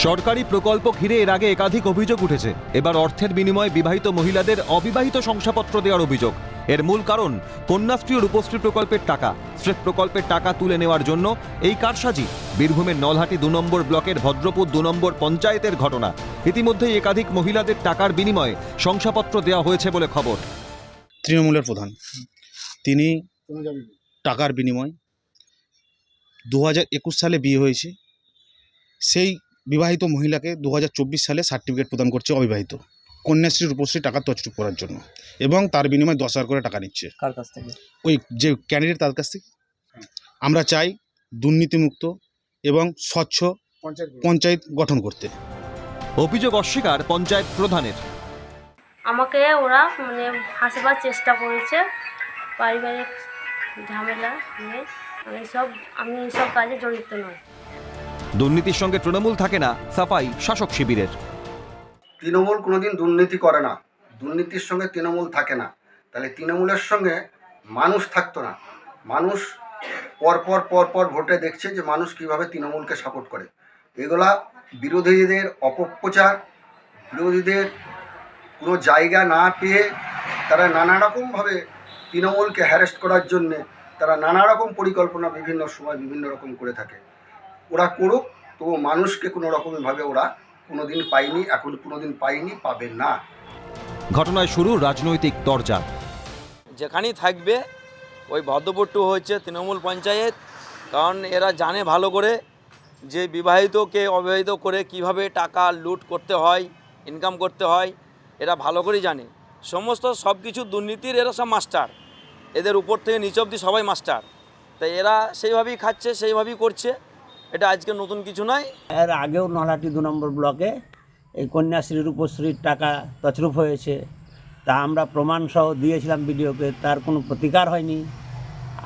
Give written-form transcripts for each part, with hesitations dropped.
সরকারি প্রকল্প ঘিরে এর আগে একাধিক অভিযোগ উঠেছে। এবার অর্থের বিনিময়ে বিবাহিত মহিলাদের অবিবাহিত শংসাপত্র দেওয়ার অভিযোগ। এর মূল কারণ কন্যাশ্রী ও রূপশ্রী প্রকল্পের টাকা। স্রেফ প্রকল্পের টাকা তুলে নেওয়ার জন্য এই কারসাজি। বীরভূমের নলহাটি 2 নম্বর ব্লকের ভদ্রপুর 2 নম্বর পঞ্চায়েতের ঘটনা। ইতিমধ্যেই একাধিক মহিলাদের টাকার বিনিময়ে শংসাপত্র দেওয়া হয়েছে বলে খবর। তৃণমূলের প্রধান তিনি টাকার বিনিময় 2021 সালে বিয়ে হয়েছে, সেই বিবাহিত মহিলাকে 2024 সালে সার্টিফিকেট প্রদান করছে অবিবাহিত, কন্যাশ্রী রূপশ্রী টাকা তছরূপ করার জন্য, এবং তার বিনিময়ে 10,000 করে টাকা নিচ্ছে। কার কাছ থেকে? ওই যে ক্যান্ডিডেট তার কাছ থেকে। আমরা চাই দুর্নীতিমুক্ত এবং স্বচ্ছ পঞ্চায়েত গঠন করতে। অভিযোগ অস্বীকার পঞ্চায়েত প্রধানের। আমাকে ওরা হাসবার চেষ্টা করেছে, পারিবারিক ঝামেলা নিয়ে। আমি এইসব কাজে জড়িত নই। দুর্নীতির সঙ্গে তৃণমূল থাকে না, সাফাই শাসক শিবিরের। তৃণমূল কোনোদিন দুর্নীতি করে না, দুর্নীতির সঙ্গে তৃণমূল থাকে না। তাহলে তৃণমূলের সঙ্গে মানুষ থাকতো না। মানুষ পরপর ভোটে দেখছে যে মানুষ কীভাবে তৃণমূলকে সাপোর্ট করে। এগুলা বিরোধীদের অপপ্রচার, বিরোধীদের কোনো জায়গা না পেয়ে তারা নানা রকমভাবে তৃণমূলকে হ্যারেস্ট করার জন্যে তারা নানা রকম পরিকল্পনা বিভিন্ন সময় বিভিন্ন রকম করে থাকে। ওরা করুক, তবু মানুষকে কোনো রকমভাবে ওরা কোনোদিন পায়নি, এখন কোনোদিন পায়নি, পাবে না। ঘটনায় শুরু রাজনৈতিক তরজা। যেখানেই থাকবে ওই ভদ্রপুর 2 হচ্ছে তৃণমূল পঞ্চায়েত, কারণ এরা জানে ভালো করে যে বিবাহিতকে অবিবাহিত করে কিভাবে টাকা লুট করতে হয়, ইনকাম করতে হয়। এরা ভালো করেই জানে সমস্ত সব কিছু দুর্নীতির। এরা সব মাস্টার, এদের উপর থেকে নিচ অবধি সবাই মাস্টার। তাই এরা সেইভাবেই খাচ্ছে, সেইভাবেই করছে। এটা আজকে নতুন কিছু নয়। এর আগেও নলহাটি 2 নম্বর ব্লকে এই কন্যাশ্রী রূপশ্রীর টাকা তছরূপ হয়েছে, তা আমরা প্রমাণসহ দিয়েছিলাম ভিডিওকে, তার কোনো প্রতিকার হয়নি।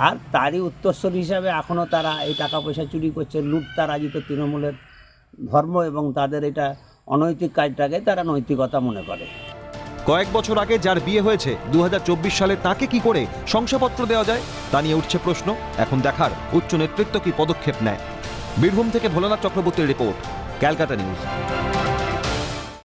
আর তারই উত্তরস্বরী হিসাবে এখনও তারা এই টাকা পয়সা চুরি করছে, লুটতারাজিত তৃণমূলের ধর্ম, এবং তাদের এটা অনৈতিক কাজটাকে তারা নৈতিকতা মনে করে। কয়েক বছর আগে যার বিয়ে হয়েছে 2024 সালে, তাকে কি করে শংসাপত্র দেওয়া যায় তা নিয়ে উঠছে প্রশ্ন। এখন দেখার উচ্চ নেতৃত্ব কি পদক্ষেপ নেয়। বীরভূম থেকে ভোলানাথ চক্রবর্তীর রিপোর্ট, ক্যালকাটা নিউজ।